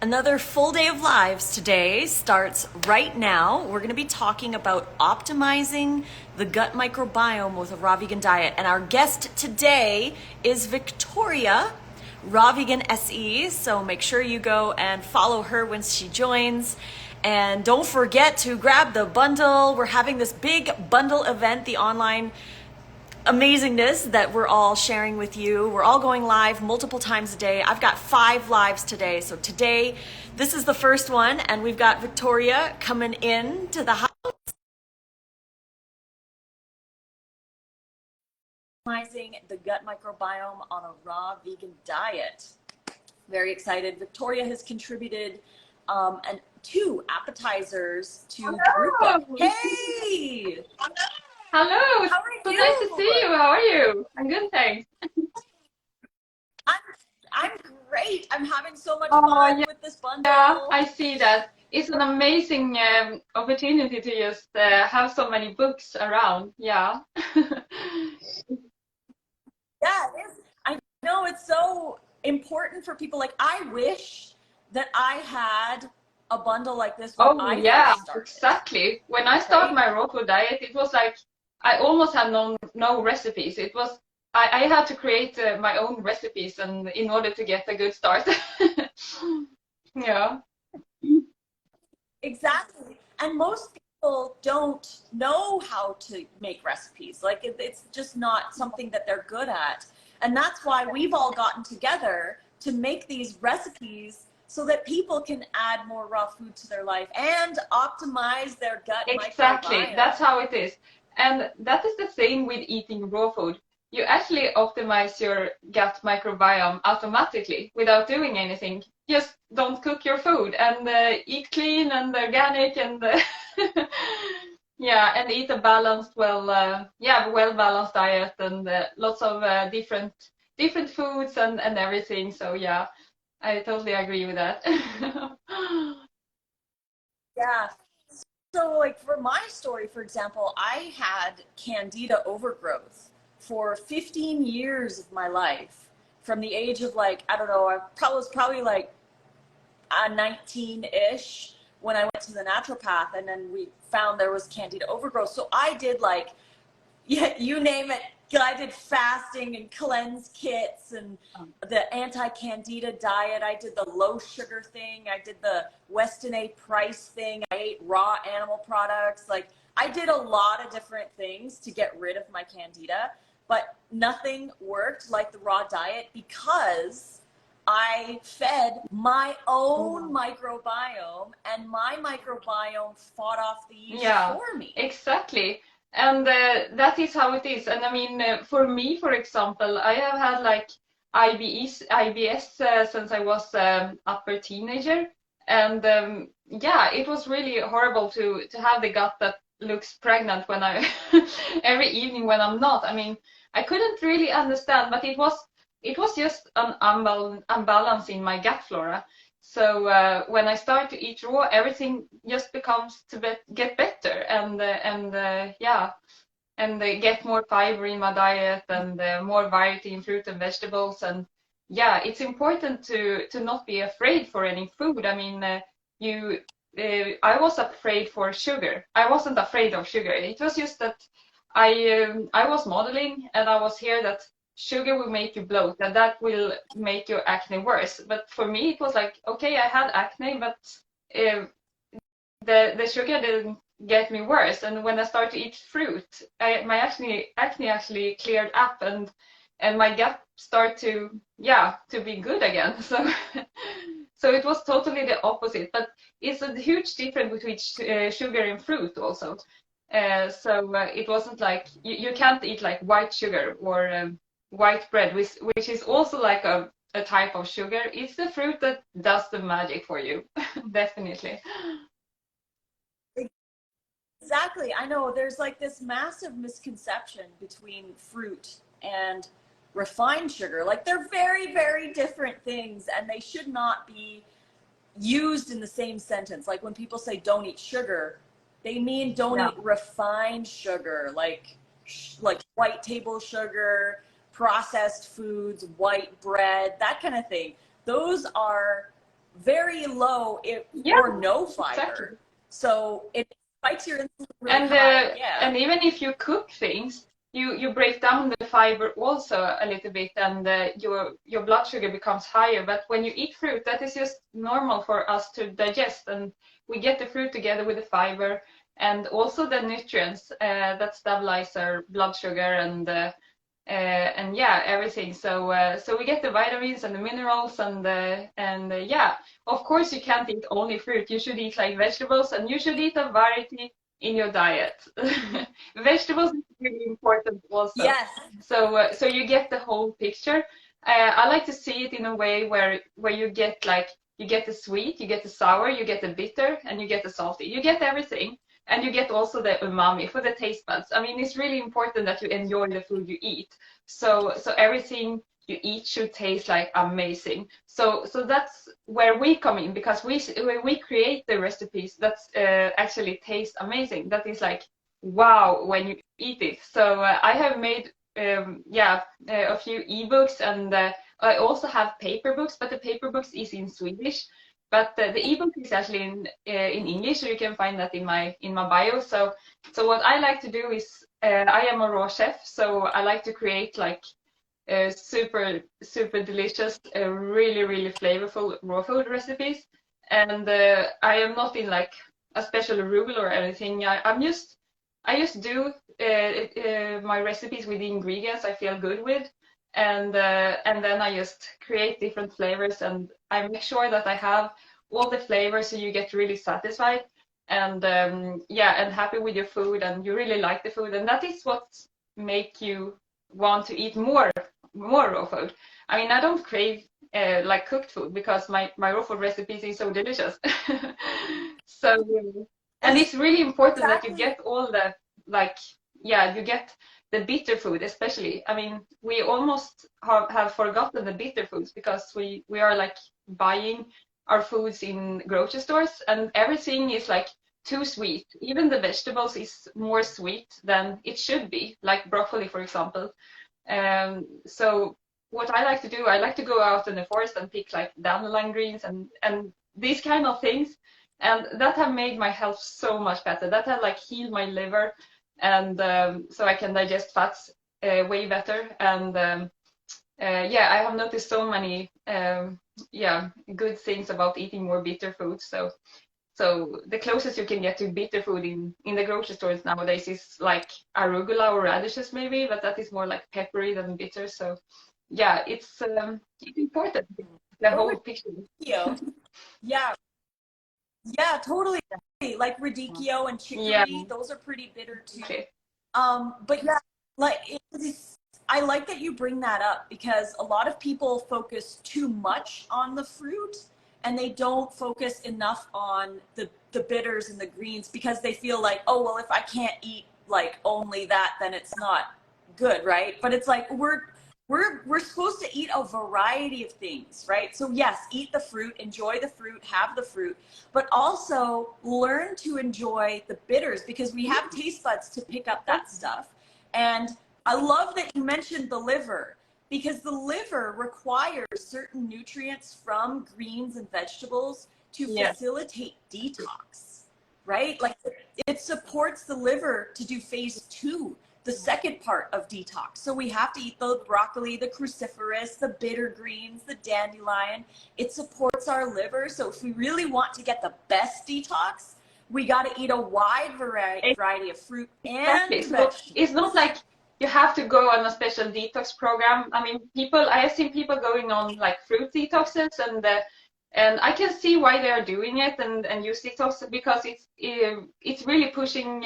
Another full day of lives today starts right now. We're going to be talking about optimizing the gut microbiome with a raw vegan diet. And our guest today is Victoria, Raw Vegan SE. So make sure you go and follow her when she joins. And don't forget to grab the bundle. We're having this big bundle event, the online amazingness that we're all sharing with you. We're all going live multiple times a day. I've got 5 lives today. So today, this is the first one, and we've got Victoria coming in to the house. Optimizing the gut microbiome on a raw vegan diet. Very excited. Victoria has contributed and 2 appetizers to the group book. Hey! Hello, How are so you? nice to see you. How are you? I'm good, thanks. I'm, I'm great. I'm having so much Oh, fun with this yeah, bundle. I see that. It's an amazing opportunity to just have so many books around. Yeah. Yeah, it is. I know it's so important for people. Like, I wish that I had a bundle like this when Oh, I yeah, first started, exactly. When I started right? my raw food diet, it was like I almost had no recipes. It was I had to create my own recipes and in order to get a good start. Yeah. Exactly. And most people don't know how to make recipes. Like, it's just not something that they're good at. And that's why we've all gotten together to make these recipes so that people can add more raw food to their life and optimize their gut Exactly, that's microbiome. how it is. And that is the same with eating raw food. You actually optimize your gut microbiome automatically without doing anything. Just don't cook your food and eat clean and organic and yeah, and eat a balanced, well balanced diet and lots of different foods and everything. So yeah, I totally agree with that. Yeah. So, like, for my story, for example, I had candida overgrowth for 15 years of my life, from the age of, like, I don't know, was probably like 19-ish when I went to the naturopath, and then we found there was candida overgrowth. So I did, like, yeah, you name it. I did fasting and cleanse kits and the anti-candida diet. I did the low sugar thing. I did the Weston A. Price thing. I ate raw animal products. Like, I did a lot of different things to get rid of my candida, but nothing worked like the raw diet because I fed my own microbiome, and my microbiome fought off the yeast Yeah, for me. exactly. And that is how it is. And I mean, for me, for example, I have had like IBS since I was upper teenager. And yeah, it was really horrible to have the gut that looks pregnant when I every evening when I'm not. I mean, I couldn't really understand, but it was just an unbalance in my gut flora. So when I start to eat raw, everything just becomes get better and yeah, and get more fiber in my diet and more variety in fruit and vegetables. And yeah, it's important to not be afraid for any food. I mean, you. I was afraid for sugar. I wasn't afraid of sugar. It was just that I was modeling and I was here that sugar will make you bloat and that will make your acne worse. But for me, it was like, okay, I had acne, but uh, the sugar didn't get me worse. And when I started to eat fruit, my acne actually cleared up and my gut started to be good again. So so it was totally the opposite. But it's a huge difference between sugar and fruit also. It wasn't like you can't eat like white sugar or white bread, which is also like a type of sugar. It's the fruit that does the magic for you, definitely. Exactly. I know there's like this massive misconception between fruit and refined sugar. Like, they're very, very different things, and they should not be used in the same sentence. Like, when people say don't eat sugar, they mean don't Yeah. eat refined sugar, like white table sugar, processed foods, white bread, that kind of thing. Those are very low if, Yeah, or no fiber. exactly. So it spikes your insulin really And high. Yeah. and even if you cook things, you break down the fiber also a little bit, and your blood sugar becomes higher. But when you eat fruit, that is just normal for us to digest, and we get the fruit together with the fiber and also the nutrients that stabilize our blood sugar and yeah, everything. So we get the vitamins and the minerals and yeah, of course you can't eat only fruit. You should eat like vegetables, and you should eat a variety in your diet. Vegetables is really important also. Yes. So you get the whole picture. I like to see it in a way where you get like you get the sweet, you get the sour, you get the bitter, and you get the salty. You get everything. And you get also the umami for the taste buds. I mean, it's really important that you enjoy the food you eat. So everything you eat should taste like amazing. So that's where we come in, because we create the recipes that actually taste amazing. That is like wow when you eat it. So I have made a few ebooks, and I also have paper books, but the paper books is in Swedish. But the ebook is actually in English, so you can find that in my bio. So what I like to do is I am a raw chef, so I like to create like super delicious, really flavorful raw food recipes. And I am not in like a special rule or anything. I just do my recipes with the ingredients I feel good with, and then I just create different flavors, and I make sure that I have all the flavors so you get really satisfied and yeah, and happy with your food, and you really like the food, and that is what make you want to eat more raw food. I mean, I don't crave like cooked food because my raw food recipes is so delicious. So and it's really important that you get all the like yeah, you get the bitter food especially. I mean, we almost have forgotten the bitter foods because we are like buying our foods in grocery stores, and everything is like too sweet. Even the vegetables is more sweet than it should be, like broccoli, for example. So what I like to do, I like to go out in the forest and pick like dandelion greens and these kind of things, and that have made my health so much better. That have like healed my liver, and so I can digest fats way better. And yeah, I have noticed so many yeah, good things about eating more bitter foods. So the closest you can get to bitter food in the grocery stores nowadays is like arugula or radishes maybe, but that is more like peppery than bitter. So yeah, it's important, the whole picture. Yeah. Yeah, totally. Like radicchio and Yeah, chicory, those are pretty bitter too. okay. But yeah, like I like that you bring that up because a lot of people focus too much on the fruit and they don't focus enough on the bitters and the greens because they feel like, oh, well, if I can't eat like only that, then it's not good, right? But it's like we're supposed to eat a variety of things, right? So yes, eat the fruit, enjoy the fruit, have the fruit, but also learn to enjoy the bitters because we have taste buds to pick up that stuff. And I love that you mentioned the liver because the liver requires certain nutrients from greens and vegetables to facilitate detox, right? Like it supports the liver to do phase 2, the second part of detox. So we have to eat the broccoli, the cruciferous, the bitter greens, the dandelion. It supports our liver. So if we really want to get the best detox, we got to eat a wide variety of fruit and vegetables. So it's not like you have to go on a special detox program. I mean, I have seen people going on like fruit detoxes, and I can see why they are doing it and use detox because it's really pushing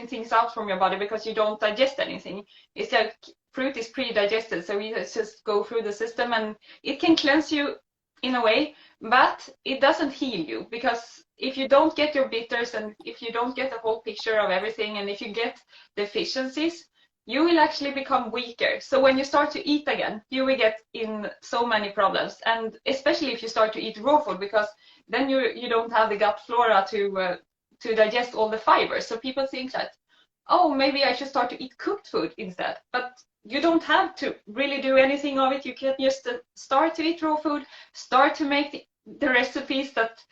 things out from your body because you don't digest anything. It's like fruit is pre-digested, so you just go through the system and it can cleanse you in a way, but it doesn't heal you because if you don't get your bitters and if you don't get the whole picture of everything and if you get deficiencies, you will actually become weaker. So when you start to eat again, you will get in so many problems, and especially if you start to eat raw food, because then you don't have the gut flora to digest all the fibers. So people think that, oh, maybe I should start to eat cooked food instead. But you don't have to really do anything of it. You can just start to eat raw food, start to make the recipes that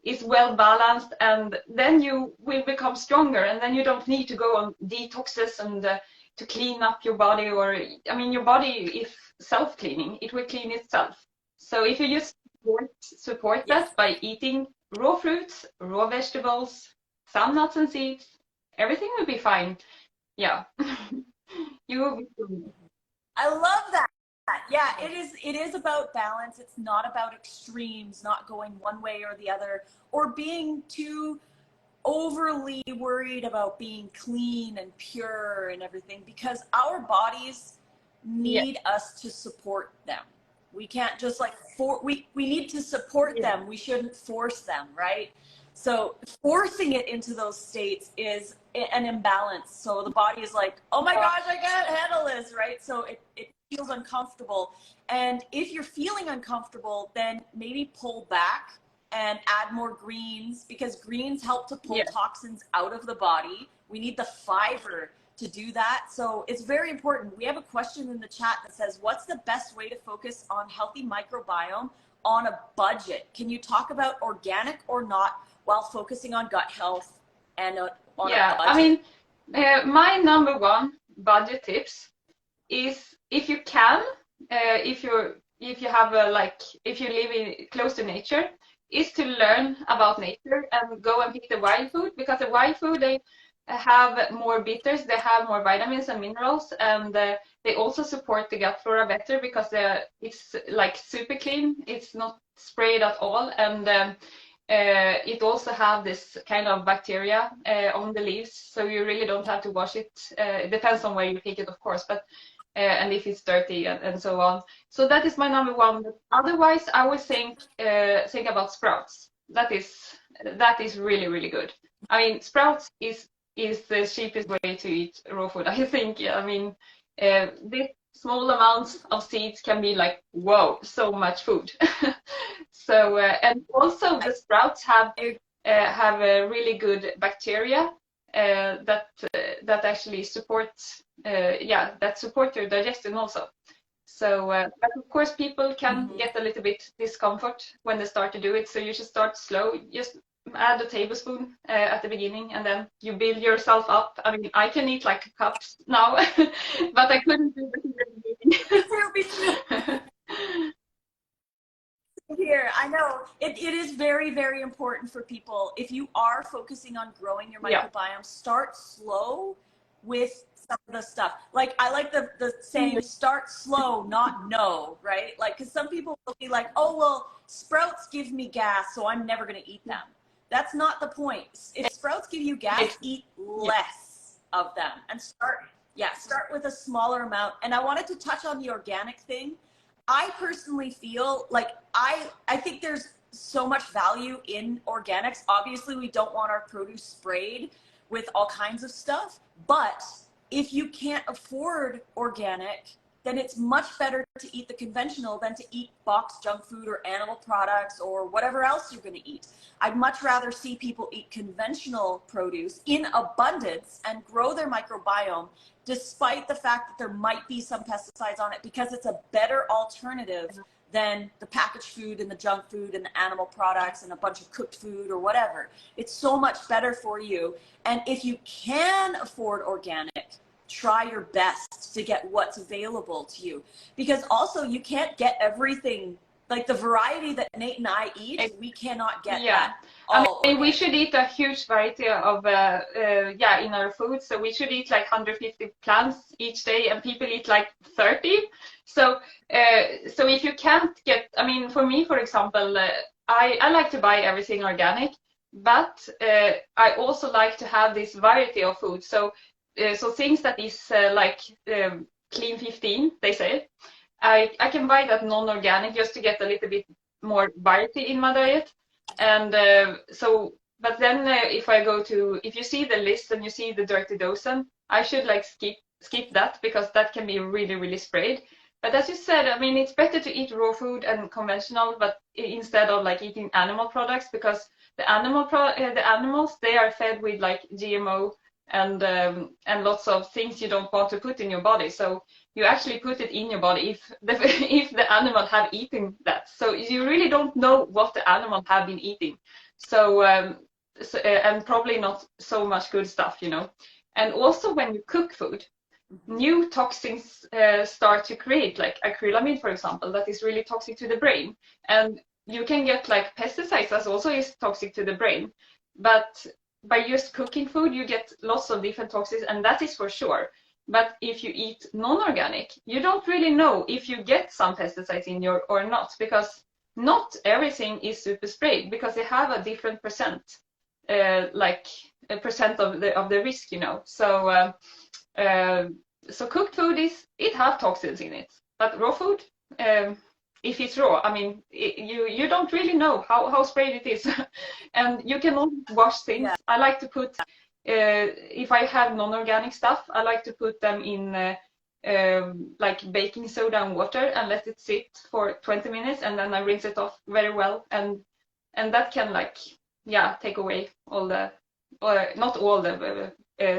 is well balanced, and then you will become stronger, and then you don't need to go on detoxes and to clean up your body. Or I mean, your body, if self-cleaning, it will clean itself. So if you just support Yes. that by eating raw fruits, raw vegetables, some nuts and seeds, everything will be fine. Yeah. You will be fine. I love that. Yeah, it is about balance. It's not about extremes, not going one way or the other, or being too overly worried about being clean and pure and everything, because our bodies Yeah. need us to support them. We can't just like we need to support Yeah. them. We shouldn't force them, right? So forcing it into those states is an imbalance. So the body is like, oh my gosh, I can't handle this, right? So it feels uncomfortable. And if you're feeling uncomfortable, then maybe pull back and add more greens, because greens help to pull Yeah. toxins out of the body. We need the fiber to do that. So it's very important. We have a question in the chat that says, what's the best way to focus on healthy microbiome on a budget? Can you talk about organic or not while focusing on gut health and on a Yeah, I budget? mean, my number one budget tips is, if you can, if you have a, like, if you live in close to nature, is to learn about nature and go and pick the wild food, because the wild food, they have more bitters, they have more vitamins and minerals, and they also support the gut flora better, because it's like super clean, it's not sprayed at all, and it also have this kind of bacteria on the leaves, so you really don't have to wash it. It depends on where you pick it, of course, but and if it's dirty and so on. So that is my number one. But otherwise, I would think about sprouts. That is really, really good. I mean, sprouts is the cheapest way to eat raw food, I think. Yeah, I mean, this small amounts of seeds can be like, whoa, so much food. So and also the sprouts have a really good bacteria that actually supports that support your digestion also. So but of course people can get a little bit discomfort when they start to do it, so you should start slow. Just add a tablespoon at the beginning, and then you build yourself up. I mean, I can eat like cups now, but I couldn't do that in the beginning. Here, I know it is very, very important for people. If you are focusing on growing your Yeah. microbiome, start slow with some of the stuff. Like, I like the saying, start slow, not no, right? Like, because some people will be like, oh, well, sprouts give me gas, so I'm never going to eat them. That's not the point. If sprouts give you gas, eat less of them and start with a smaller amount. And I wanted to touch on the organic thing. I personally feel like I think there's so much value in organics. Obviously, we don't want our produce sprayed with all kinds of stuff, but if you can't afford organic, then it's much better to eat the conventional than to eat boxed junk food or animal products or whatever else you're going to eat. I'd much rather see people eat conventional produce in abundance and grow their microbiome, despite the fact that there might be some pesticides on it, because it's a better alternative than the packaged food and the junk food and the animal products and a bunch of cooked food or whatever. It's so much better for you. And if you can afford organic, try your best to get what's available to you, because also you can't get everything. Like the variety that Nate and I eat, we cannot get that. I mean, we should eat a huge variety of in our food. So we should eat like 150 plants each day, and people eat like 30. So so if you can't get, I mean, for me, for example, I like to buy everything organic, but I also like to have this variety of food. So so things that is like clean 15, they say. I can buy that non-organic just to get a little bit more variety in my diet. And so, but then if you see the list and you see the dirty dozen, I should like skip that, because that can be really, really sprayed. But as you said, I mean, it's better to eat raw food and conventional, but instead of like eating animal products, because the animals, they are fed with like GMO and lots of things you don't want to put in your body. So you actually put it in your body if the if the animal have eaten that. So you really don't know what the animal have been eating. So, and probably not so much good stuff, you know. And also when you cook food, new toxins start to create, like acrylamide, for example, that is really toxic to the brain. And you can get like pesticides that also is toxic to the brain. But by just cooking food, you get lots of different toxins, and that is for sure. But if you eat non-organic, you don't really know if you get some pesticides in your or not, because not everything is super sprayed, because they have a different percent, like a percent of the risk, you know. So cooked food it have toxins in it, but raw food, if it's raw, I mean, you don't really know how sprayed it is, and you can always wash things. Yeah. I like to put, if I have non-organic stuff, I like to put them in like baking soda and water and let it sit for 20 minutes, and then I rinse it off very well, and that can, like, yeah, take away all the, or not all the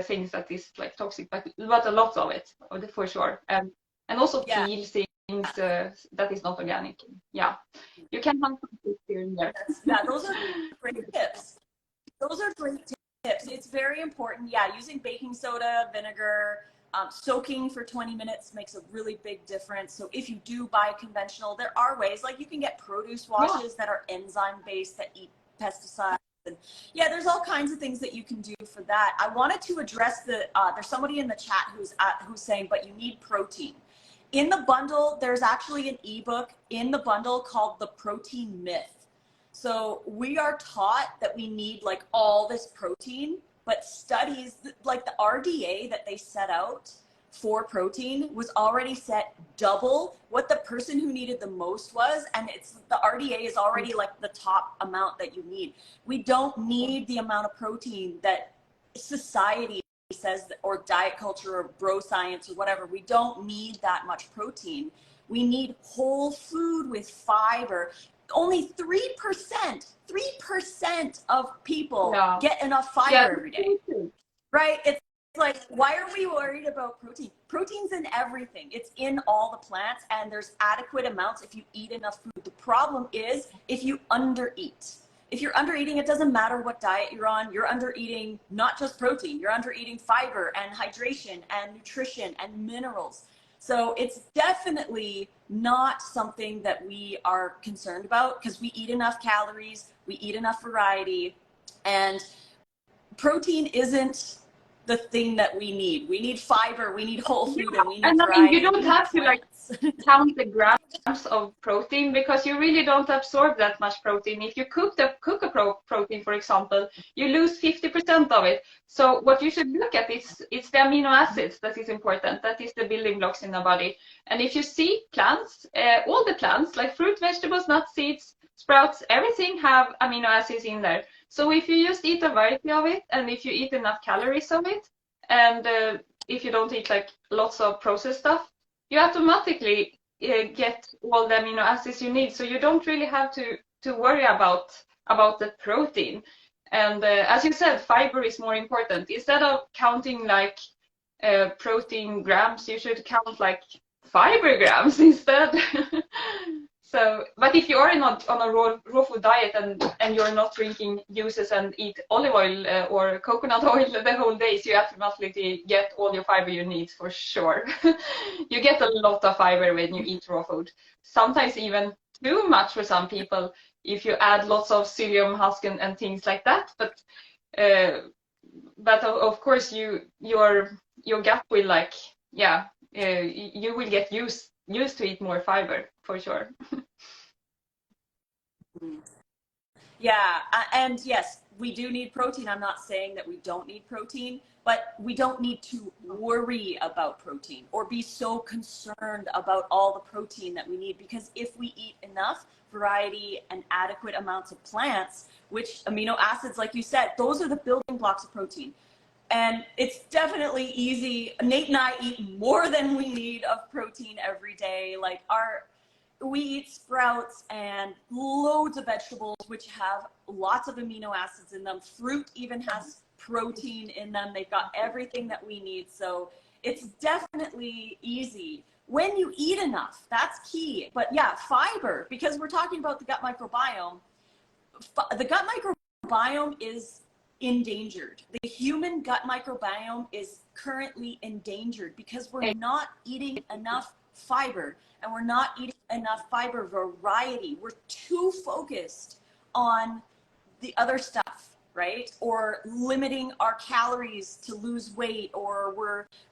things that is like toxic, but a lot of it, for sure. And also peel things that is not organic. Yeah, you can have some tips here and there. Yeah, those are great tips. Those are great tips. It's very important. Yeah, using baking soda, vinegar, soaking for 20 minutes makes a really big difference. So if you do buy conventional, there are ways, like you can get produce washes that are enzyme based that eat pesticides. And yeah, there's all kinds of things that you can do for that. I wanted to address the, there's somebody in the chat who's saying, but you need protein. In the bundle, there's actually an ebook in the bundle called The Protein Myth. So we are taught that we need like all this protein, but studies like the RDA that they set out for protein was already set double what the person who needed the most was, and it's the RDA is already like the top amount that you need. We don't need the amount of protein that society says, or diet culture or bro science or whatever. We don't need that much protein. We need whole food with fiber. Only 3% of people get enough fiber every day, right? It's like, why are we worried about protein? Protein's in everything. It's in all the plants, and there's adequate amounts if you eat enough food. The problem is if you undereat. If you're undereating, it doesn't matter what diet you're on. You're undereating not just protein. You're undereating fiber and hydration and nutrition and minerals. So it's definitely not something that we are concerned about, because we eat enough calories, we eat enough variety, and protein isn't the thing that we need. We need fiber, we need whole food, and we need variety. I mean, you don't have to like count the grams of protein, because you really don't absorb that much protein. If you cook a protein, for example, you lose 50% of it. So what you should look at is it's the amino acids that is important. That is the building blocks in the body. And if you see plants, all the plants like fruit, vegetables, nuts, seeds, sprouts, everything have amino acids in there. So if you just eat a variety of it, and if you eat enough calories of it, and if you don't eat like lots of processed stuff, you automatically get all the amino acids you need. So you don't really have to worry about the protein. And as you said, fiber is more important. Instead of counting like protein grams, you should count like fiber grams instead. So, but if you are on a raw food diet and you're not drinking juices and eat olive oil or coconut oil the whole day, so you automatically get all your fiber you need, for sure. You get a lot of fiber when you eat raw food. Sometimes even too much for some people if you add lots of psyllium husk and things like that. But of course your gut will like, yeah, you will get used to eat more fiber, for sure. Yeah, and yes, we do need protein. I'm not saying that we don't need protein, but we don't need to worry about protein or be so concerned about all the protein that we need, because if we eat enough variety and adequate amounts of plants, which amino acids, like you said, those are the building blocks of protein. And it's definitely easy. Nate and I eat more than we need of protein every day. Like we eat sprouts and loads of vegetables, which have lots of amino acids in them. Fruit even has protein in them. They've got everything that we need. So it's definitely easy when you eat enough. That's key. But yeah, fiber, because we're talking about the gut microbiome. The gut microbiome is endangered. The human gut microbiome is currently endangered because we're not eating enough fiber, and we're not eating enough fiber variety. We're too focused on the other stuff, right? Or limiting our calories to lose weight, or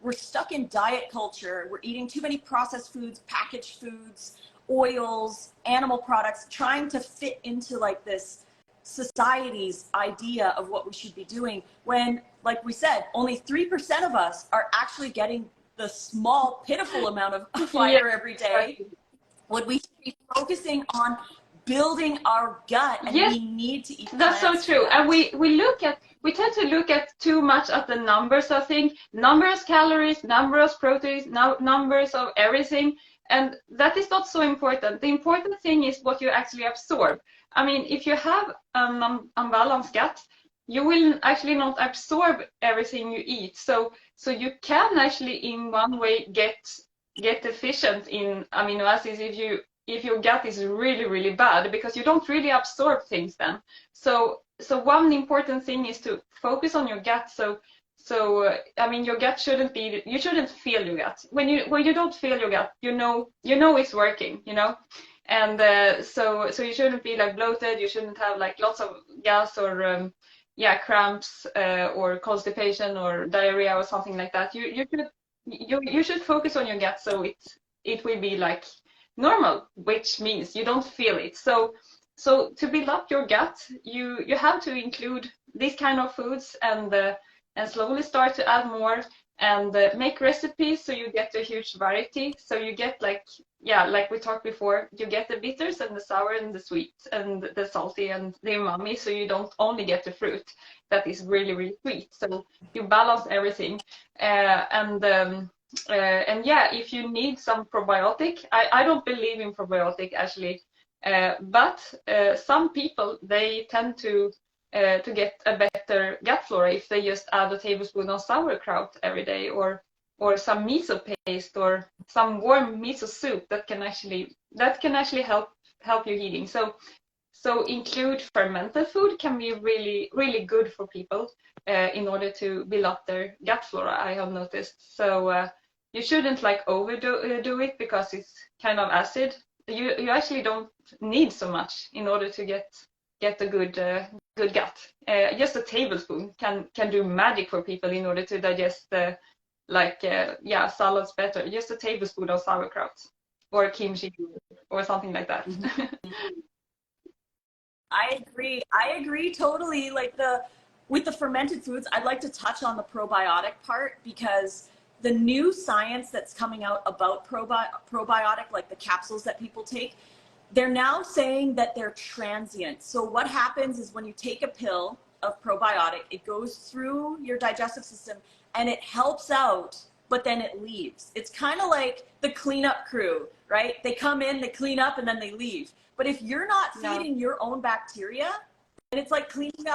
we're stuck in diet culture. We're eating too many processed foods, packaged foods, oils, animal products, trying to fit into like this society's idea of what we should be doing, when, like we said, only 3% of us are actually getting the small, pitiful amount of fiber every day. When we should be focusing on building our gut, and we need to eat that's so true. And we tend to look at too much at the numbers. I think numbers of calories, numbers of proteins, numbers of everything, and that is not so important. The important thing is what you actually absorb. I mean, if you have an unbalanced gut, you will actually not absorb everything you eat. So you can actually in one way get deficient in amino acids if your gut is really, really bad, because you don't really absorb things then. So one important thing is to focus on your gut. So I mean, your gut shouldn't be, you shouldn't feel your gut. When you don't feel your gut, you know it's working, you know. And so you shouldn't be like bloated. You shouldn't have like lots of gas or cramps or constipation or diarrhea or something like that. You should focus on your gut, so it will be like normal, which means you don't feel it. So to build up your gut, you have to include these kind of foods, and slowly start to add more, and make recipes so you get a huge variety. So you get like we talked before, you get the bitters and the sour and the sweet and the salty and the umami, so you don't only get the fruit that is really, really sweet. So you balance everything. And yeah, if you need some probiotic, I don't believe in probiotic actually, but some people, they tend to get a better gut flora if they just add a tablespoon of sauerkraut every day, or some miso paste, or some warm miso soup that can actually help your healing. So include fermented food can be really, really good for people in order to build up their gut flora, I have noticed. So you shouldn't like overdo it, because it's kind of acid. You actually don't need so much in order to get a good gut. Just a tablespoon can do magic for people in order to digest salads better. Just a tablespoon of sauerkraut or kimchi or something like that. I agree totally. Like with the fermented foods, I'd like to touch on the probiotic part, because the new science that's coming out about probiotic, like the capsules that people take, they're now saying that they're transient. So what happens is when you take a pill of probiotic, it goes through your digestive system and it helps out, but then it leaves. It's kind of like the cleanup crew, right? They come in, they clean up, and then they leave. But if you're not feeding your own bacteria, then it's like cleaning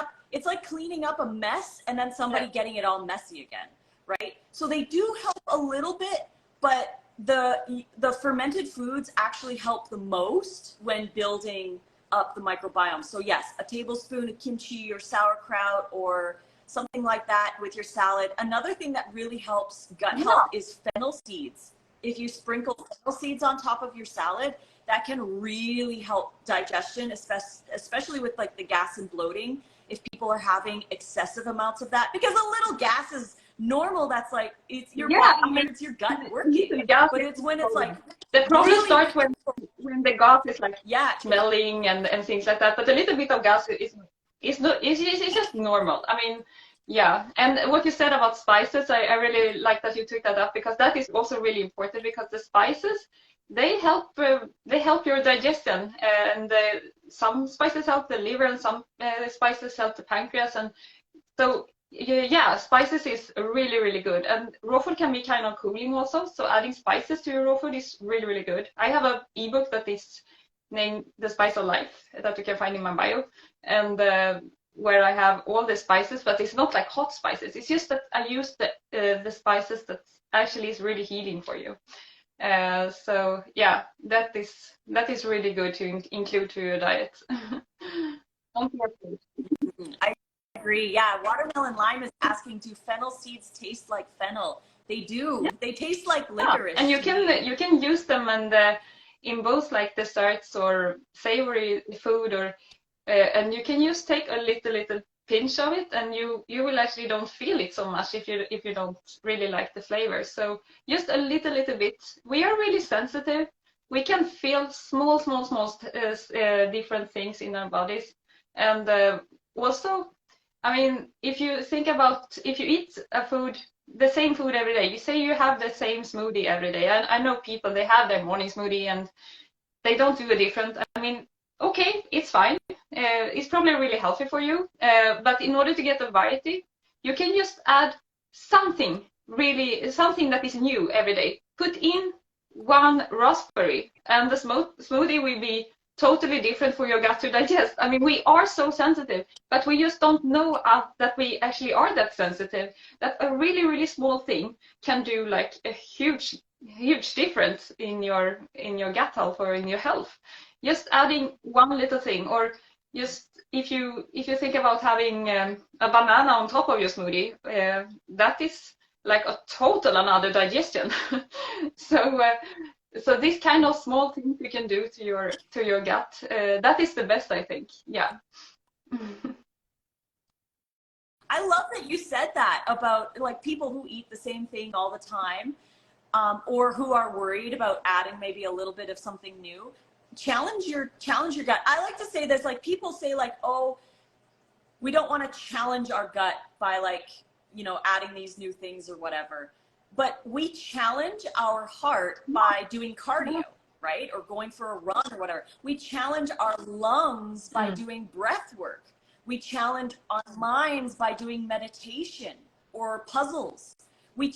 up a mess and then somebody getting it all messy again, right? So they do help a little bit, but the fermented foods actually help the most when building up the microbiome. So yes, a tablespoon of kimchi or sauerkraut or something like that with your salad. Another thing that really helps gut health is fennel seeds. If you sprinkle fennel seeds on top of your salad, that can really help digestion, especially with like the gas and bloating. If people are having excessive amounts of that, because a little gas is normal. That's like, it's your body, it's your gut working. But it's when it's like, the problem starts when the gas is like smelling and things like that. But a little bit of gas is just normal. I mean, yeah. And what you said about spices, I really like that you took that up, because that is also really important, because the spices, they help your digestion, and some spices help the liver, and some spices help the pancreas, and so yeah, spices is really, really good. And raw food can be kind of cooling also, so adding spices to your raw food is really, really good. I have an ebook that is named The Spice of Life that you can find in my bio, and where I have all the spices, but it's not like hot spices. It's just that I use the the spices that actually is really healing for you. So yeah, that is really good to include to your diet. On your food. I agree. Yeah, watermelon lime is asking, do fennel seeds taste like fennel? They do. Yeah. They taste like Yeah. licorice. And to me. you can use them and in both like desserts or savory food, or and you can just take a little pinch of it, and you will actually don't feel it so much if you don't really like the flavor. So just a little bit. We are really sensitive. We can feel small different things in our bodies, and also, I mean, if you think about if you eat a food, the same food every day. You say you have the same smoothie every day. I know people, they have their morning smoothie and they don't do a different. I mean, okay, it's fine. It's probably really healthy for you. But in order to get a variety, you can just add something something that is new every day. Put in one raspberry, and the smoothie will be totally different for your gut to digest. I mean, we are so sensitive, but we just don't know that we actually are that sensitive. That a really small thing can do like a huge difference in your gut health or in your health. Just adding one little thing, or just if you think about having a banana on top of your smoothie, that is like a total another digestion. So so this kind of small things you can do to your gut, that is the best, I think. Yeah. I love that you said that about like people who eat the same thing all the time, or who are worried about adding maybe a little bit of something new. Challenge your gut. I like to say this, like people say like, oh, we don't want to challenge our gut by like, adding these new things or whatever. But we challenge our heart by doing cardio, right? Or going for a run or whatever. We challenge our lungs by doing breath work. We challenge our minds by doing meditation or puzzles. We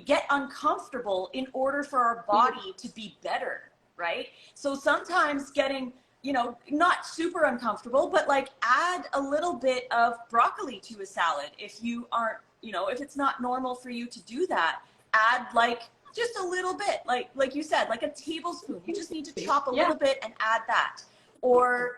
get uncomfortable in order for our body to be better, right? So sometimes getting, not super uncomfortable, but like add a little bit of broccoli to a salad. If you aren't, if it's not normal for you to do that, add like just a little bit, like you said, like a tablespoon. You just need to chop a little bit and add that. Or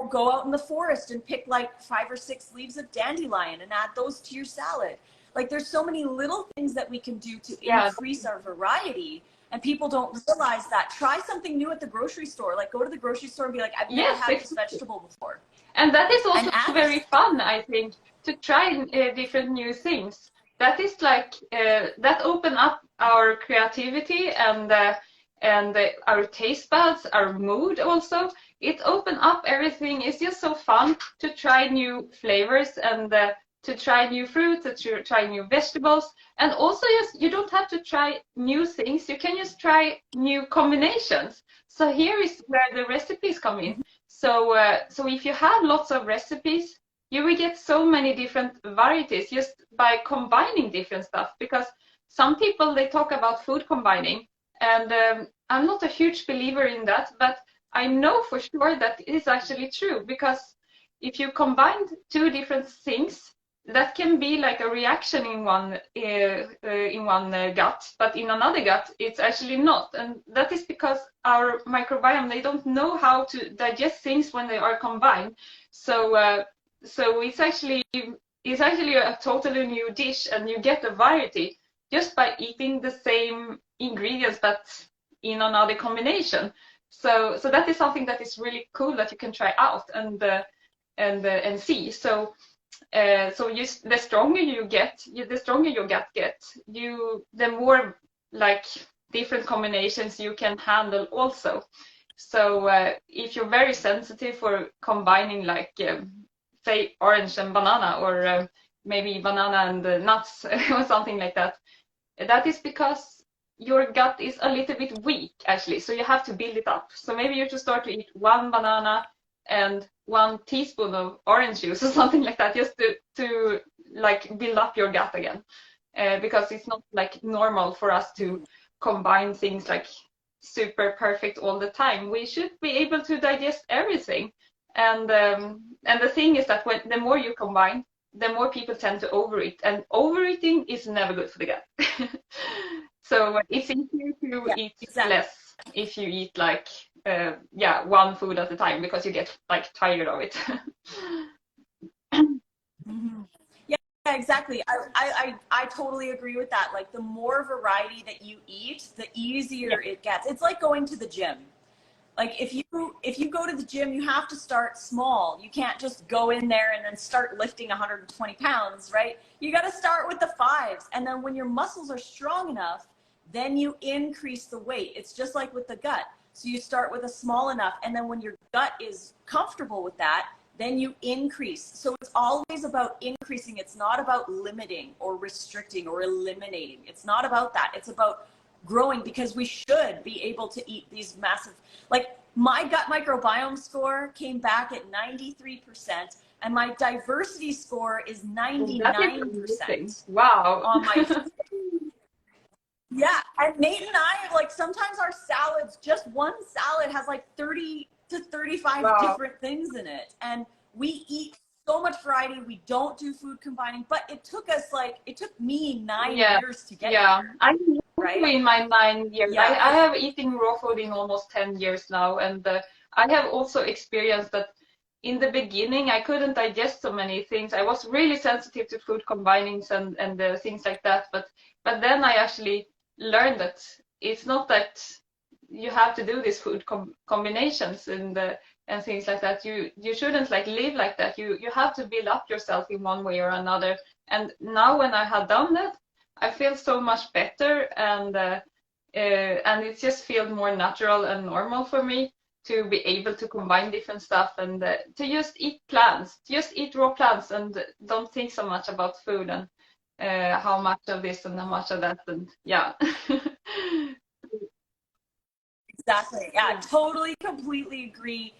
go out in the forest and pick like 5 or 6 leaves of dandelion and add those to your salad. Like there's so many little things that we can do to increase our variety. And people don't realize that. Try something new at the grocery store. Like go to the grocery store and be like, I've never had this vegetable before. And that is also very fun, I think, to try different new things. That is like, that open up our creativity and our taste buds, our mood also. It open up everything. It's just so fun to try new flavors and to try new fruits, to try new vegetables. And also, you don't have to try new things. You can just try new combinations. So here is where the recipes come in. So so if you have lots of recipes, you will get so many different varieties just by combining different stuff. Because some people, they talk about food combining, and I'm not a huge believer in that, but I know for sure that it is actually true, because if you combine 2 different things, that can be like a reaction in one gut, but in another gut it's actually not, and that is because our microbiome, they don't know how to digest things when they are combined. So so it's actually a totally new dish, and you get a variety just by eating the same ingredients but in another combination. So that is something that is really cool that you can try out and see. So the stronger you get, the stronger your gut gets, the more like different combinations you can handle also. So if you're very sensitive for combining like say orange and banana, or maybe banana and nuts or something like that, that is because your gut is a little bit weak actually, so you have to build it up. So maybe you should start to eat 1 banana and 1 teaspoon of orange juice or something like that, just to like build up your gut again, because it's not like normal for us to combine things like super perfect all the time. We should be able to digest everything, and the thing is that the more you combine, the more people tend to overeat, and overeating is never good for the gut. So it's easier to Yeah, eat exactly. less if you eat like yeah, one food at a time, because you get like tired of it. Mhm. Yeah, yeah, exactly. I totally agree with that. Like the more variety that you eat, the Yeah. easier it gets. It's like going to the gym. Like if you go to the gym, you have to start small. You can't just go in there and then start lifting 120 pounds, right? You got to start with the fives. And then when your muscles are strong enough, then you increase the weight. It's just like with the gut. So you start with a small enough, and then when your gut is comfortable with that, then you increase. So it's always about increasing. It's not about limiting or restricting or eliminating. It's not about that. It's about growing, because we should be able to eat these massive, like my gut microbiome score came back at 93%, and my diversity score is That is amazing. 99% Wow. on my, yeah. And Nate and I, like sometimes our salads, just one salad has like 30 to 35 Wow. different things in it. And we eat so much variety. We don't do food combining, but it took us like, it took me 9 Yeah. years to get Yeah. here, I'm also right? in my 9 years. Yeah. I have eaten raw food in almost 10 years now, and I have also experienced that in the beginning I couldn't digest so many things. I was really sensitive to food combinings and things like that, but then I actually learned that it's not that you have to do these food combinations and things like that. You shouldn't like live like that. You have to build up yourself in one way or another. And now when I have done that, I feel so much better, and it just feels more natural and normal for me to be able to combine different stuff, and to just eat plants, just eat raw plants, and don't think so much about food and how much of this and how much of that, and yeah. Exactly. Yeah, Yeah. totally, completely agree.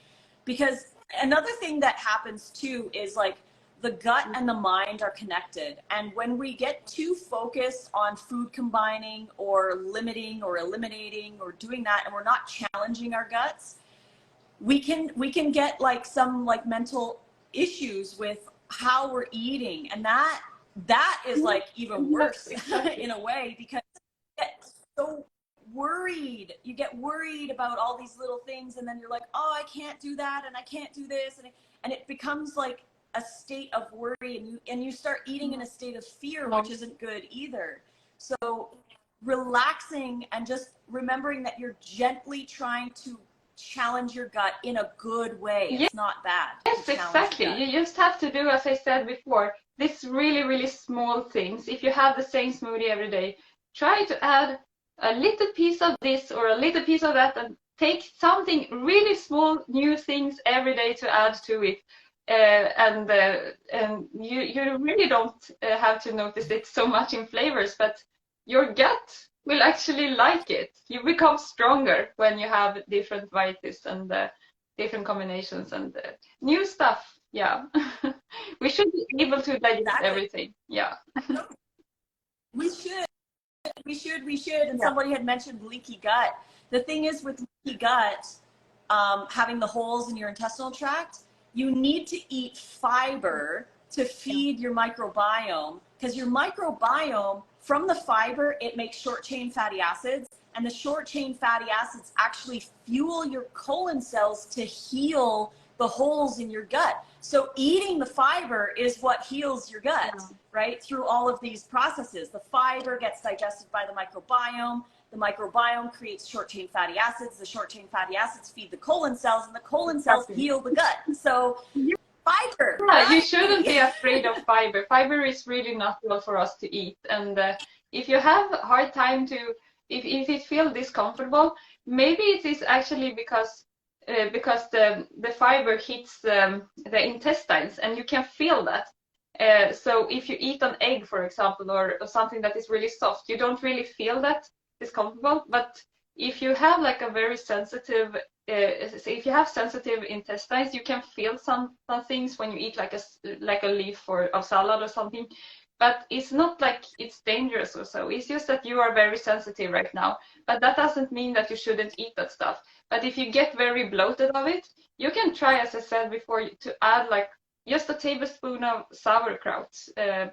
Because another thing that happens too is like the gut and the mind are connected. And when we get too focused on food combining or limiting or eliminating or doing that, and we're not challenging our guts, we can get like some like mental issues with how we're eating. And that is like even Yes, worse exactly. in a way, because get so worried. You get worried about all these little things, and then you're like, oh, I can't do that, and I can't do this, and it becomes like a state of worry, and you start eating in a state of fear, which No. isn't good either. So relaxing and just remembering that you're gently trying to challenge your gut in a good way. Yes, It's not bad to challenge your exactly. gut. You just have to do, as I said before, these really, really small things. If you have the same smoothie every day, try to add a little piece of this or a little piece of that, and take something really small, new things every day to add to it. And you really don't have to notice it so much in flavors, but your gut will actually like it. You become stronger when you have different varieties and different combinations and new stuff. Yeah. We should be able to digest Exactly. everything. Yeah. We should. We should. And Yeah. somebody had mentioned leaky gut. The thing is with leaky gut, having the holes in your intestinal tract, you need to eat fiber to Yeah. feed your microbiome, because your microbiome, from the fiber, it makes short chain fatty acids, and the short chain fatty acids actually fuel your colon cells to heal the holes in your gut. So eating the fiber is what heals your gut, Yeah. right? Through all of these processes. The fiber gets digested by the microbiome. The microbiome creates short chain fatty acids. The short chain fatty acids feed the colon cells, and the colon cells Exactly. heal the gut. So fiber, Yeah, you shouldn't variety. be afraid of fiber. Fiber is really natural for us to eat. And if you have a hard time to, if it feels discomfortable, maybe it is actually because the fiber hits the intestines and you can feel that. So if you eat an egg, for example, or something that is really soft, you don't really feel that discomfortable. But if you have like a very sensitive so if you have sensitive intestines, you can feel some things when you eat like a leaf or of salad or something. But it's not like it's dangerous or so. It's just that you are very sensitive right now. But that doesn't mean that you shouldn't eat that stuff. But if you get very bloated of it, you can try, as I said before, to add like just a tablespoon of sauerkraut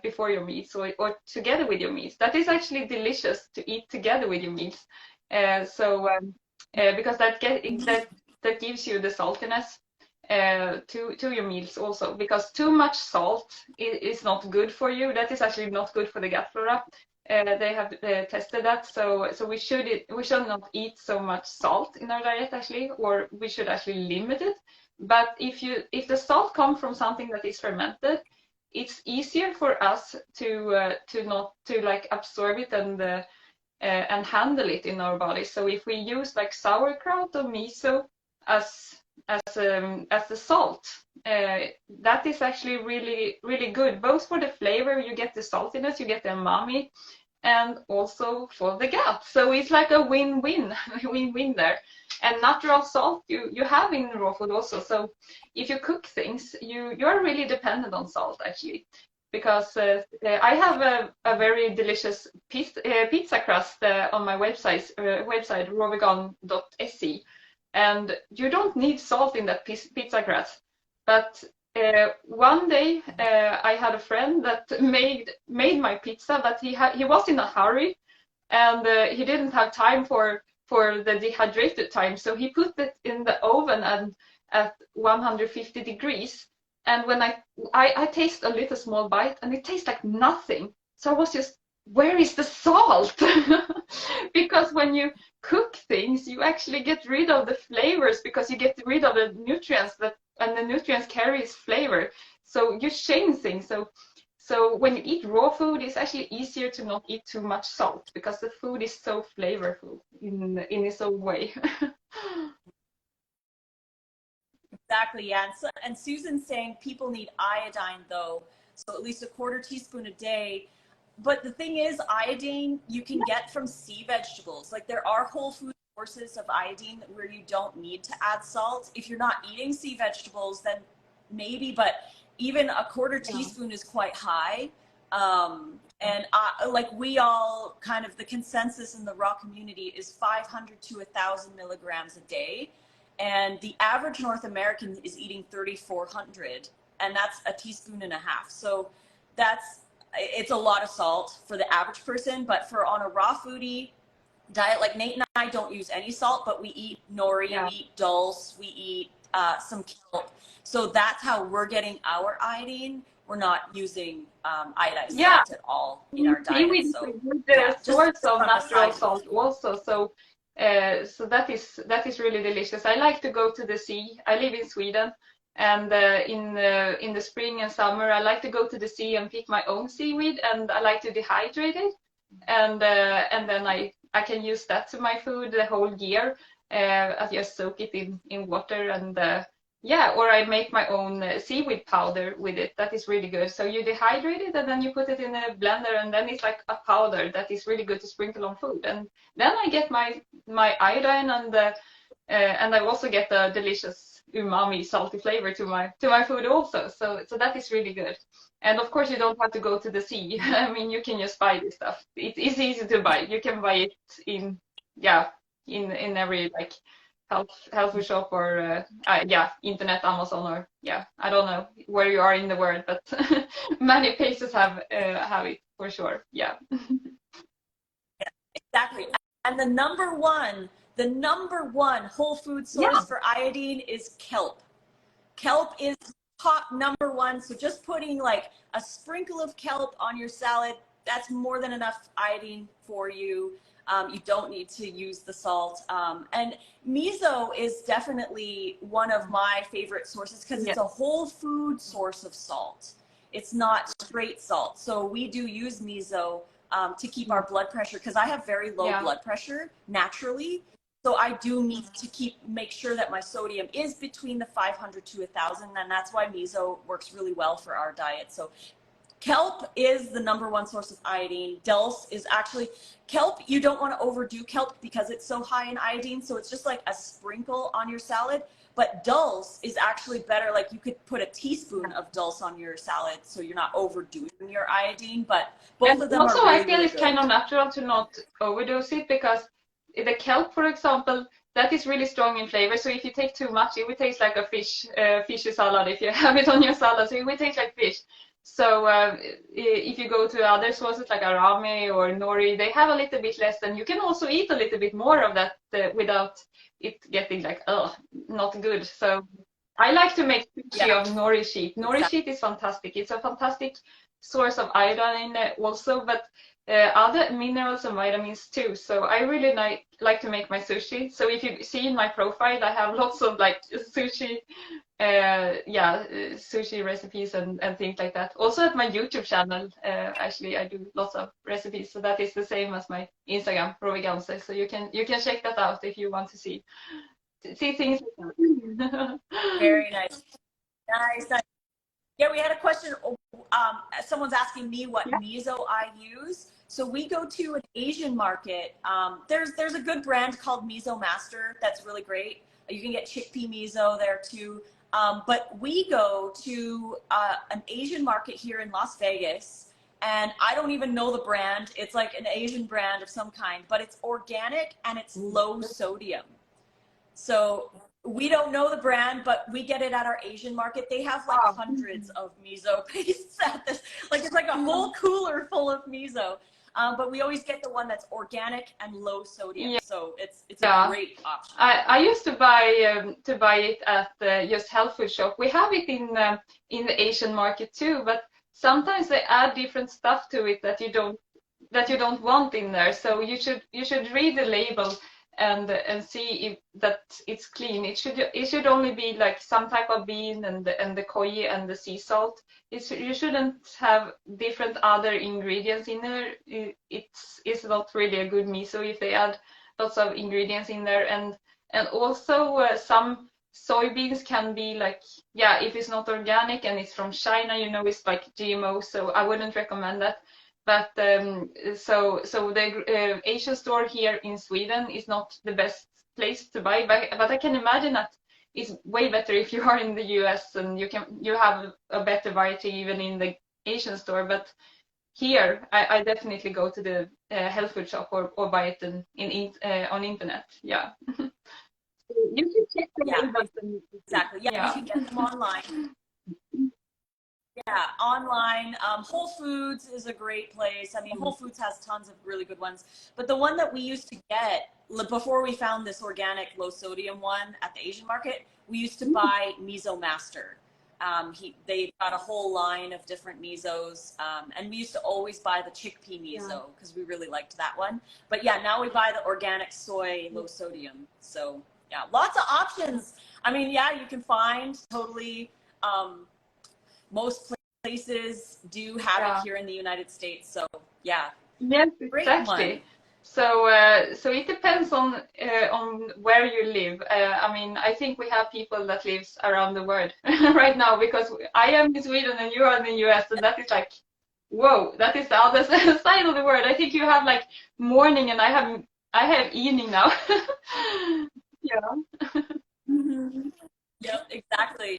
before your meals or together with your meals. That is actually delicious to eat together with your meals. Because that gives you the saltiness to your meals also. Because too much salt is not good for you. That is actually not good for the gut flora. They have tested that, so we should not eat so much salt in our diet actually, or we should actually limit it. But if the salt comes from something that is fermented, it's easier for us to not to like absorb it and handle it in our body. So if we use like sauerkraut or miso as the salt, that is actually really good, both for the flavor, you get the saltiness, you get the umami, and also for the gut. So it's like a win-win, win-win there. And natural salt you have in raw food also. So if you cook things, you're really dependent on salt actually. Because I have a very delicious pizza crust on my website, rawvegan.se, and you don't need salt in that pizza crust. But one day I had a friend that made my pizza, but he was in a hurry, and he didn't have time for the dehydrated time, so he put it in the oven and at 150 degrees. And when I taste a little small bite, and it tastes like nothing. So I was just, where is the salt? Because when you cook things, you actually get rid of the flavors, because you get rid of the nutrients and the nutrients carries flavor. So you change things. So when you eat raw food, it's actually easier to not eat too much salt, because the food is so flavorful in its own way. Exactly, yeah. And Susan's saying people need iodine though, so at least a quarter teaspoon a day. But the thing is, iodine you can get from sea vegetables. Like there are whole food sources of iodine where you don't need to add salt. If you're not eating sea vegetables, then maybe, but even a quarter teaspoon is quite high. And like we all kind of, the consensus in the raw community is 500 to 1,000 milligrams a day. And the average North American is eating 3,400, and that's a teaspoon and a half. So it's a lot of salt for the average person, but for on a raw foodie diet, like Nate and I don't use any salt, but we eat nori, we eat dulse, we eat some kelp. So that's how we're getting our iodine. We're not using iodized salt at all in our diet. Seaweed is a good source of natural salt also. So that is really delicious. I like to go to the sea. I live in Sweden, and in the spring and summer, I like to go to the sea and pick my own seaweed, and I like to dehydrate it, and then I can use that to my food the whole year. I just soak it in water, and or I make my own seaweed powder with it. That is really good. So you dehydrate it, and then you put it in a blender, and then it's like a powder that is really good to sprinkle on food. And then I get my iodine, and I also get the delicious umami salty flavor to my food also. So that is really good. And of course, you don't have to go to the sea. I mean, you can just buy this stuff. It's easy to buy. You can buy it in every like health food shop or internet, Amazon, or I don't know where you are in the world, but many places have it for sure. Yeah. Exactly. And the number one whole food source for iodine is kelp. Kelp is top number one. So just putting like a sprinkle of kelp on your salad, that's more than enough iodine for you. You don't need to use the salt. And miso is definitely one of my favorite sources because it's a whole food source of salt. It's not straight salt. So we do use miso to keep our blood pressure, because I have very low blood pressure naturally. So I do need to make sure that my sodium is between the 500 to 1,000, and that's why miso works really well for our diet. So kelp is the number one source of iodine. Dulse is actually, kelp, you don't want to overdo kelp because it's so high in iodine. So it's just like a sprinkle on your salad. But dulse is actually better. Like you could put a teaspoon of dulse on your salad, so you're not overdoing your iodine. But both of them also, are really, I feel really it's good. kind of natural to not overdose it, because the kelp, for example, that is really strong in flavor. So if you take too much, it will taste like a fishy salad if you have it on your salad. So it will taste like fish. So if you go to other sources like arame or nori, they have a little bit less, and you can also eat a little bit more of that without it getting like, oh, not good. So I like to make sushi Yeah, of nori sheet. Nori sheet is fantastic. It's a fantastic source of iodine also, but other minerals and vitamins too. So I really like to make my sushi. So if you see in my profile, I have lots of like sushi sushi recipes and things like that. Also at my YouTube channel, actually I do lots of recipes. So that is the same as my Instagram, Roviganse. So you can check that out if you want to see things. very nice. Nice, nice. Yeah, we had a question. Someone's asking me what Yeah. miso I use. So we go to an Asian market. There's a good brand called Miso Master that's really great. You can get chickpea miso there too. But we go to an Asian market here in Las Vegas, and I don't even know the brand. It's like an Asian brand of some kind, but it's organic and it's low sodium. So we don't know the brand, but we get it at our Asian market. They have like Wow. hundreds of miso pastes at this. Like it's like a whole cooler full of miso. But we always get the one that's organic and low sodium. Yeah. So it's a Yeah. great option. I used to buy it at just health food shop. We have it in the Asian market too, but sometimes they add different stuff to it that you don't want in there. So you should read the label and see if that it's clean. It should only be like some type of bean and the koi and the sea salt. You shouldn't have different other ingredients in there. It's not really a good miso if they add lots of ingredients in there, and also some soybeans can be like, yeah, if it's not organic and it's from China, it's like GMO, so I wouldn't recommend that. But so the Asian store here in Sweden is not the best place to buy, but I can imagine that it's way better if you are in the US and you have a better variety even in the Asian store. But here, I definitely go to the health food shop or buy it on internet. Yeah. You can check the Yeah, labels exactly. Yeah, you yeah. can get them online. Yeah, online. Whole Foods is a great place. I mean, Whole Foods has tons of really good ones. But the one that we used to get before we found this organic low sodium one at the Asian market, we used to buy Miso Master. They got a whole line of different misos, and we used to always buy the chickpea miso because we really liked that one. But yeah, now we buy the organic soy low sodium. So yeah, lots of options. I mean, yeah, you can find totally. Most places do have it here in the United States. So yeah. Yes, Great exactly. one. So it depends on where you live. I mean, I think we have people that lives around the world right now, because I am in Sweden and you are in the US, and that is like, whoa, that is the other side of the world. I think you have like morning and I have evening now. Yeah. Mm-hmm. Yep, exactly.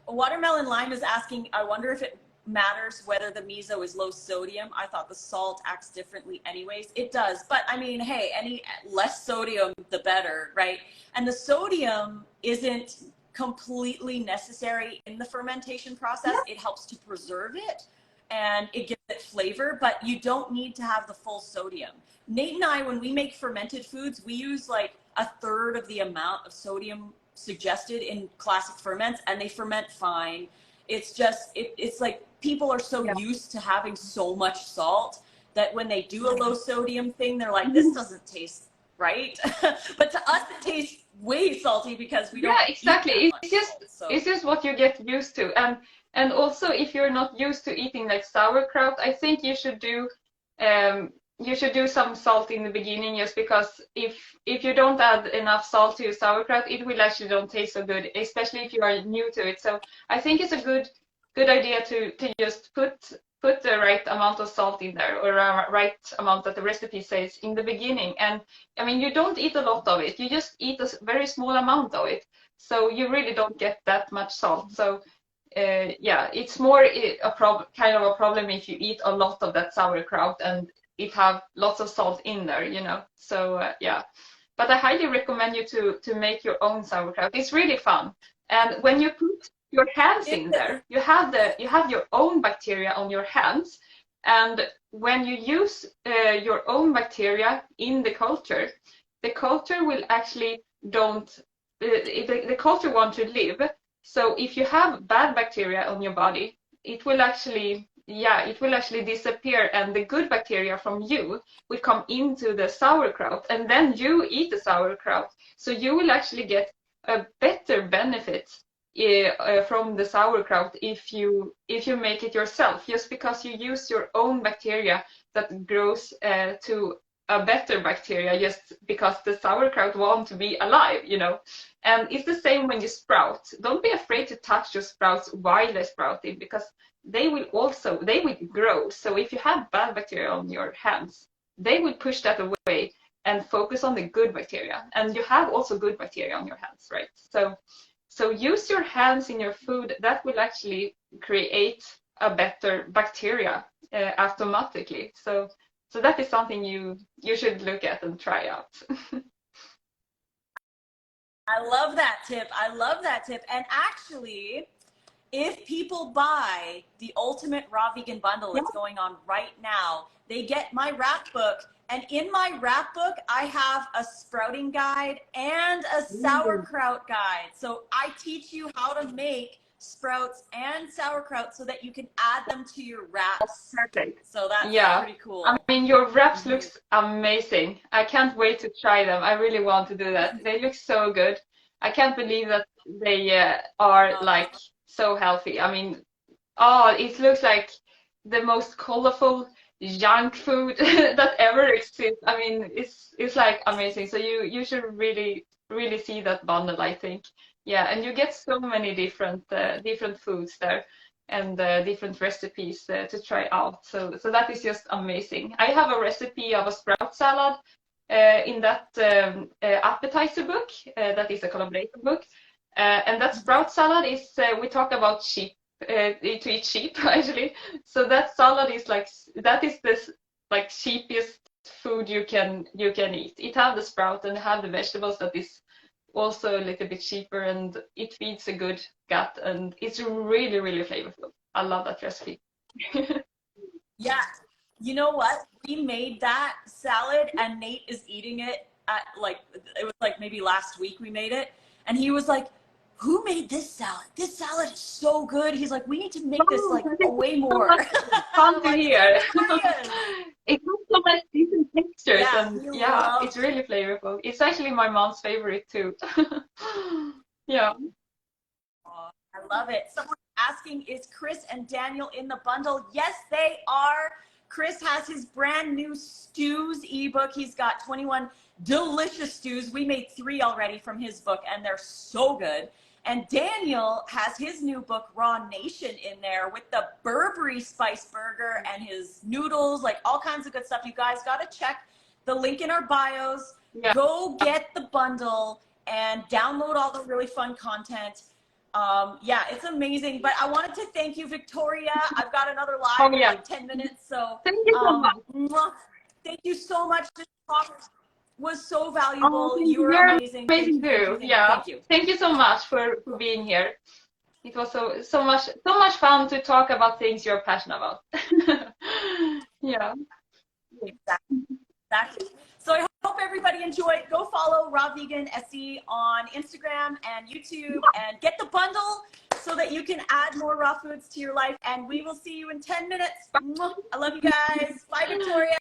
Watermelon Lime is asking, I wonder if it matters whether the miso is low sodium. I thought the salt acts differently anyways. It does, but I mean, hey, any less sodium, the better, right? And the sodium isn't completely necessary in the fermentation process. It helps to preserve it and it gives it flavor, but you don't need to have the full sodium. Nate and I, when we make fermented foods, we use like a third of the amount of sodium suggested in classic ferments, and they ferment fine. It's just it's like people are so used to having so much salt that when they do a low sodium thing, they're like, this doesn't taste right. But to us it tastes way salty because we don't exactly. eat that much salt, so. It's just what you get used to, and also if you're not used to eating like sauerkraut, I think you should do some salt in the beginning, just because if you don't add enough salt to your sauerkraut, it will actually don't taste so good, especially if you are new to it. So I think it's a good idea to just put the right amount of salt in there, or a right amount that the recipe says in the beginning. And I mean, you don't eat a lot of it, you just eat a very small amount of it, so you really don't get that much salt. So yeah, it's more kind of a problem if you eat a lot of that sauerkraut and it have lots of salt in there, So yeah, But I highly recommend you to make your own sauerkraut. It's really fun. And when you put your hands in there, you have your own bacteria on your hands. And when you use your own bacteria in the culture will actually don't the culture want to live. So if you have bad bacteria on your body, it will actually disappear, and the good bacteria from you will come into the sauerkraut, and then you eat the sauerkraut. So you will actually get a better benefit from the sauerkraut if you make it yourself, just because you use your own bacteria that grows to a better bacteria, just because the sauerkraut want to be alive, you know. And it's the same when you sprout. Don't be afraid to touch your sprouts while they're sprouting, because they will grow. So if you have bad bacteria on your hands, they will push that away and focus on the good bacteria. And you have also good bacteria on your hands, right? So use your hands in your food. That will actually create a better bacteria automatically. So that is something you should look at and try out. I love that tip. I love that tip. And actually, if people buy the Ultimate Raw Vegan Bundle that's going on right now, they get my wrap book. And in my wrap book, I have a sprouting guide and a sauerkraut guide. So I teach you how to make sprouts and sauerkraut so that you can add them to your wraps. Perfect. So that's pretty cool. I mean, your wraps looks amazing. I can't wait to try them. I really want to do that. They look so good. I can't believe that they are like so healthy. I mean, it looks like the most colorful junk food that ever exists. I mean, it's like amazing. So you should really see that bundle, I think. Yeah, and you get so many different foods there, and different recipes to try out. So that is just amazing. I have a recipe of a sprout salad in that appetizer book. That is a collaborator book, and that sprout salad is we talk about sheep. To eat sheep actually. So that salad is this like cheapest food you can eat. It have the sprout and have the vegetables that is also a little bit cheaper, and it feeds a good gut, and it's really, really flavorful. I love that recipe. Yeah, you know what? We made that salad, and Nate is eating it at it was like maybe last week we made it, and he was like, who made this salad? This salad is so good. He's like, we need to make this like way more. Fun to hear. It has so much different textures, and it's really flavorful. It's actually my mom's favorite too. Yeah. I love it. Someone asking, is Chris and Daniel in the bundle? Yes, they are. Chris has his brand new stews ebook. He's got 21 delicious stews. We made 3 already from his book, and they're so good. And Daniel has his new book, Raw Nation, in there with the Burberry spice burger and his noodles, like all kinds of good stuff. You guys got to check the link in our bios. Yeah. Go get the bundle and download all the really fun content. Yeah, it's amazing. But I wanted to thank you, Victoria. I've got another live in like 10 minutes. So thank you so much. Thank you so much. This talk was so valuable. You were amazing. Amazing too. Yeah. Thank you so much for being here. It was so much fun to talk about things you're passionate about. Yeah. Exactly. So I hope everybody enjoyed. Go follow Raw Vegan SE on Instagram and YouTube, and get the bundle so that you can add more raw foods to your life. And we will see you in 10 minutes. I love you guys. Bye, Victoria.